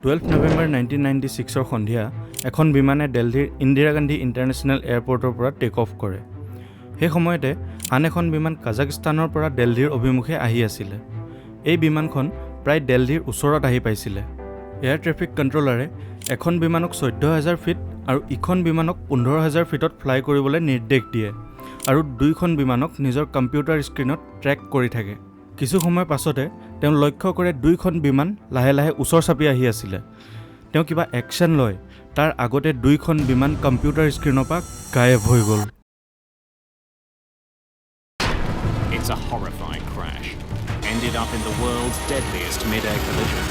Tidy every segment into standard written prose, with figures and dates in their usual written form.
12 নৱেম্বৰ 1996 সন্ধিয়া এখন বিমানে দিল্লীৰ ইন্দিৰা গান্ধী ইণ্টাৰনেশ্যনেল এয়াৰপৰ্টৰ পৰা টেক অফ কৰে। সেই সময়তে আন এখন বিমান কাজাকিস্তানৰ পৰা দিল্লীৰ অভিমুখে আহি আছিল। এই বিমানখন প্ৰায় দিল্লীৰ ওচৰত আহি পাইছিল। এয়াৰ ট্ৰেফিক কণ্ট্ৰলাৰে এখন বিমানক 14,000 ফিট আৰু ইখন বিমানক 15,000 ফিটত ফ্লাই কৰিবলৈ নিৰ্দেশ দিয়ে আৰু দুইখন বিমানক নিজৰ কম্পিউটাৰ স্ক্ৰীনত ট্ৰেক কৰি থাকে। কিছু সময় পাছতে তেওঁ লক্ষ্য কৰে দুইখন বিমান লাহে লাহে ওচৰ চাপি আহি আছিল। তেওঁ কিবা একশ্যন লয় তাৰ আগতে দুইখন বিমান কম্পিউটাৰ স্ক্ৰীনৰ পৰা গায়ব হৈ গ'ল। It's a horrifying crash. Ended up in the world's deadliest mid-air collision.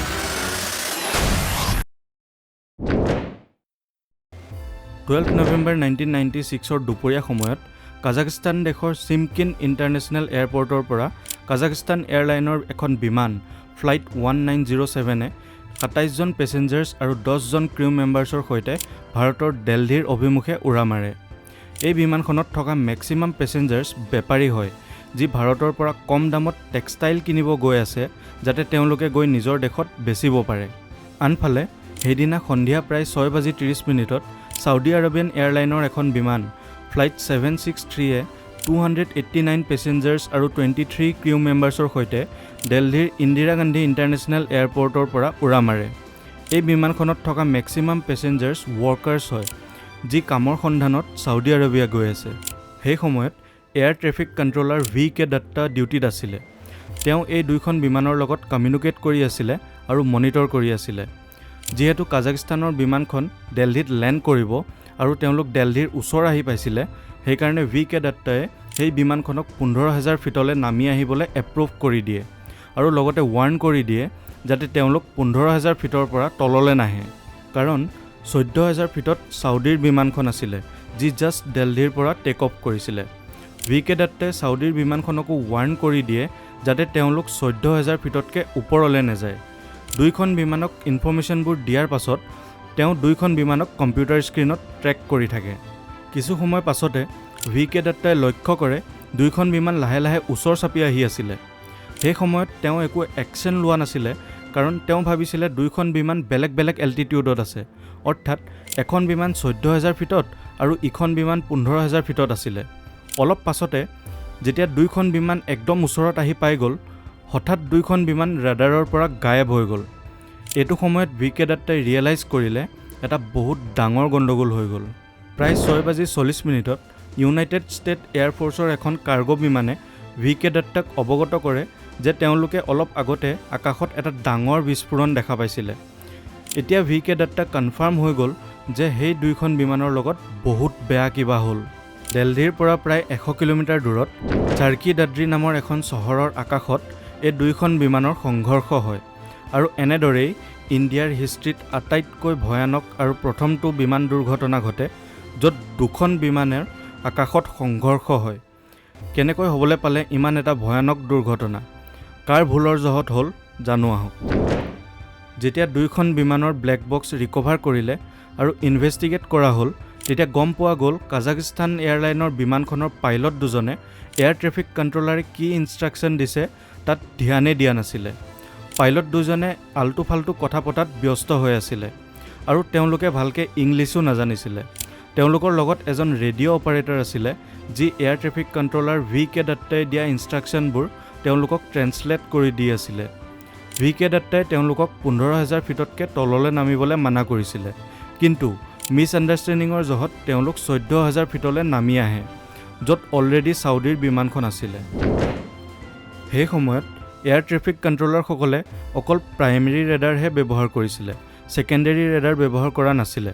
November 1996 দুপৰীয়া সময়ত কাজাকিস্তান দেশৰ চিমকিন ইণ্টাৰনেশ্যনেল এয়াৰপৰ্টৰ পৰা কাজাকিস্তান এয়াৰলাইনৰ এখন বিমান ফ্লাইট 1907এ 27জন পেছেঞ্জাৰ্ছ আৰু 10জন ক্ৰিউ মেম্বাৰ্ছৰ সৈতে ভাৰতৰ দিল্লীৰ অভিমুখে উৰা মাৰে। এই বিমানখনত থকা মেক্সিমাম পেছেঞ্জাৰ্ছ বেপাৰী হয়, যি ভাৰতৰ পৰা কম দামত টেক্সটাইল কিনিব গৈ আছে যাতে তেওঁলোকে গৈ নিজৰ দেশত বেচিব পাৰে। আনফালে সেইদিনা সন্ধিয়া প্ৰায় 6:30 ছাউদি আৰবিয়ান এয়াৰলাইনৰ এখন বিমান ফ্লাইট 763এ 289 পেছেঞ্জাৰ্ছ আৰু 23 ক্ৰিউ মেম্বাৰ্ছৰ সৈতে দিল্লীৰ ইন্দিৰা গান্ধী ইণ্টাৰনেশ্যনেল এয়াৰপৰ্টৰ পৰা উৰা মাৰে। এই বিমানখনত থকা মেক্সিমাম পেছেঞ্জাৰ্ছ ৱৰ্কাৰ্ছ হয়, যি কামৰ সন্ধানত ছাউদি আৰবিয়া গৈ আছে। সেই সময়ত air traffic controller VK Dutta ডিউটিত আছিল। তেওঁ এই দুইখন বিমানৰ লগত কমিউনিকেট কৰি আছিল আৰু মনিটৰ কৰি আছিল। যিহেতু কাজাকিস্তানৰ বিমানখন দিল্লীত লেণ্ড কৰিব আৰু তেওঁলোক দিল্লীৰ ওচৰ আহি পাইছিল, সেইকাৰণে VK দত্তাই সেই বিমানখনক 15,000 ফিটলৈ নামি আহিবলৈ এপ্ৰুভ কৰি দিয়ে আৰু লগতে ৱাৰ্ণ কৰি দিয়ে যাতে তেওঁলোক 15,000 ফিটৰ পৰা তললৈ নাহে, কাৰণ 14,000 ফিটত ছাউদিৰ বিমানখন আছিল যি জাষ্ট দিল্লীৰ পৰা টেক অফ কৰিছিল। VK দত্তাই ছাউদিৰ বিমানখনকো ৱাৰ্ণ কৰি দিয়ে যাতে তেওঁলোক 14,000 ফিটতকৈ ওপৰলৈ নাযায়। দুইখন বিমানক ইনফৰ্মেশ্যনবোৰ দিয়াৰ পাছত তেওঁ দুইখন বিমানক কম্পিউটাৰ স্ক্ৰীনত ট্ৰেক কৰি থাকে। কিছু সময় পাছতে VK দত্তাই লক্ষ্য কৰে দুইখন বিমান লাহে লাহে ওচৰ চাপি আহি আছিল। সেই সময়ত তেওঁ একো একশ্যন লোৱা নাছিল, কাৰণ তেওঁ ভাবিছিলে দুইখন বিমান বেলেগ বেলেগ এল্টিটিউডত আছে, অৰ্থাৎ এখন বিমান 14,000 ফিটত আৰু ইখন বিমান 15,000 ফিটত আছিল। অলপ পাছতে যেতিয়া দুইখন বিমান একদম ওচৰত আহি পাই গ'ল, হঠাৎ দুইখন বিমান ৰাডাৰৰ পৰা গায়ব হৈ গ'ল। এইটো সময়ত VK দত্তাই ৰিয়েলাইজ কৰিলে এটা বহুত ডাঙৰ গণ্ডগোল হৈ গ'ল। প্ৰায় 6:40 ইউনাইটেড ষ্টেট এয়াৰফ'ৰ্চৰ এখন কাৰ্গো বিমানে VK দত্তাক অৱগত কৰে যে তেওঁলোকে অলপ আগতে আকাশত এটা ডাঙৰ বিস্ফোৰণ দেখা পাইছিল। এতিয়া VK দত্তা কনফাৰ্ম হৈ গ'ল যে সেই দুইখন বিমানৰ লগত বহুত বেয়া কিবা হ'ল। দিল্লীৰ পৰা প্ৰায় 100 কিলোমিটাৰ দূৰত চাৰ্কি দাদ্ৰি নামৰ এখন চহৰৰ আকাশত এই দুইখন বিমানৰ সংঘৰ্ষ হয় আৰু এনেদৰেই ইণ্ডিয়াৰ হিষ্ট্ৰীত আটাইতকৈ ভয়ানক আৰু প্ৰথমটো বিমান দুৰ্ঘটনা ঘটে য'ত দুখন বিমানৰ আকাশত সংঘৰ্ষ হয়। কেনেকৈ হ'বলৈ পালে ইমান এটা ভয়ানক দুৰ্ঘটনা? কাৰ ভুলৰ জহত হ'ল জানো আহক। যেতিয়া দুইখন বিমানৰ ব্লেক বক্স ৰিকভাৰ কৰিলে আৰু ইনভেষ্টিগেট কৰা হ'ল, তেতিয়া গম পোৱা গ'ল কাজাকিস্তান এয়াৰলাইনৰ বিমানখনৰ পাইলট দুজনে এয়াৰ ট্ৰেফিক কণ্ট্ৰলাৰে কি ইনষ্ট্ৰাকশ্যন দিছে তাত ধ্যানে দিয়া নাছিলে। পাইলট দুজনে আল্টু ফাল্টু কথা পতাত ব্যস্ত হৈ আছিলে আৰু তেওঁলোকে ভালকৈ ইংলিছো নাজানিছিলে। তেওঁলোকৰ লগত এজন ৰেডিঅ' অপাৰেটৰ আছিলে যি এয়াৰ ট্ৰেফিক কণ্ট্ৰলাৰ VK দত্তাই দিয়া ইনষ্ট্ৰাকশ্যনবোৰ তেওঁলোকক ট্ৰেন্সলেট কৰি দি আছিলে। VK দত্তাই তেওঁলোকক 15,000 ফিটতকৈ তললৈ নামিবলৈ মানা কৰিছিলে, কিন্তু মিছ আণ্ডাৰষ্টেণ্ডিঙৰ জহত তেওঁলোক 14,000 ফিটলৈ নামি আহে, য'ত অলৰেডি ছাউদিৰ বিমানখন আছিলে। সেই সময়ত এয়াৰ ট্ৰেফিক কণ্ট্ৰলাৰসকলে অকল প্ৰাইমেৰী ৰেডাৰহে ব্যৱহাৰ কৰিছিলে, ছেকেণ্ডেৰী ৰেডাৰ ব্যৱহাৰ কৰা নাছিলে।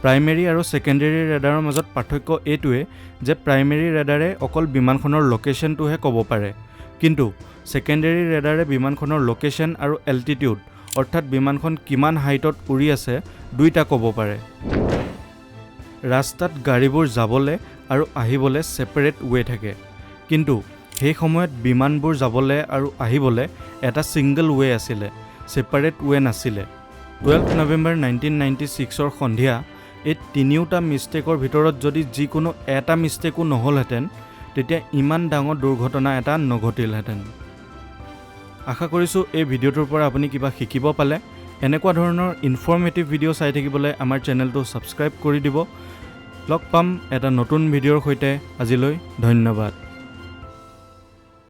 প্ৰাইমেৰী আৰু ছেকেণ্ডেৰী ৰেডাৰৰ মাজত পাৰ্থক্য এইটোৱে যে প্ৰাইমেৰী ৰেডাৰে অকল বিমানখনৰ লোকেশ্যনটোহে ক'ব পাৰে, কিন্তু ছেকেণ্ডেৰী ৰেডাৰে বিমানখনৰ লোকেশ্যন আৰু এল্টিটিউড, অৰ্থাৎ বিমানখন কিমান হাইটত উৰি আছে, দুইটা ক'ব পাৰে। ৰাস্তাত গাড়ীবোৰ যাবলৈ আৰু আহিবলৈ ছেপাৰেট ৱে থাকে, কিন্তু সেই সময়ত বিমানবোৰ যাবলৈ আৰু আহিবলৈ এটা ছিংগল ৱে আছিলে, ছেপাৰেট ৱে নাছিলে। 12 নৱেম্বৰ 1996 সন্ধিয়া এই তিনিওটা মিষ্টেকৰ ভিতৰত যদি যিকোনো এটা মিষ্টেকো নহ'লহেঁতেন, তেতিয়া ইমান ডাঙৰ দুৰ্ঘটনা এটা নঘটিলহেঁতেন। আশা কৰিছোঁ এই ভিডিঅ'টোৰ পৰা আপুনি কিবা শিকিব পালে। এনেকুৱা ধৰণৰ ইনফৰমেটিভ ভিডিঅ' চাই থাকিবলৈ আমাৰ চেনেলটো ছাবস্ক্ৰাইব কৰি দিব। লগ পাম এটা নতুন ভিডিঅ'ৰ সৈতে। আজিলৈ ধন্যবাদ।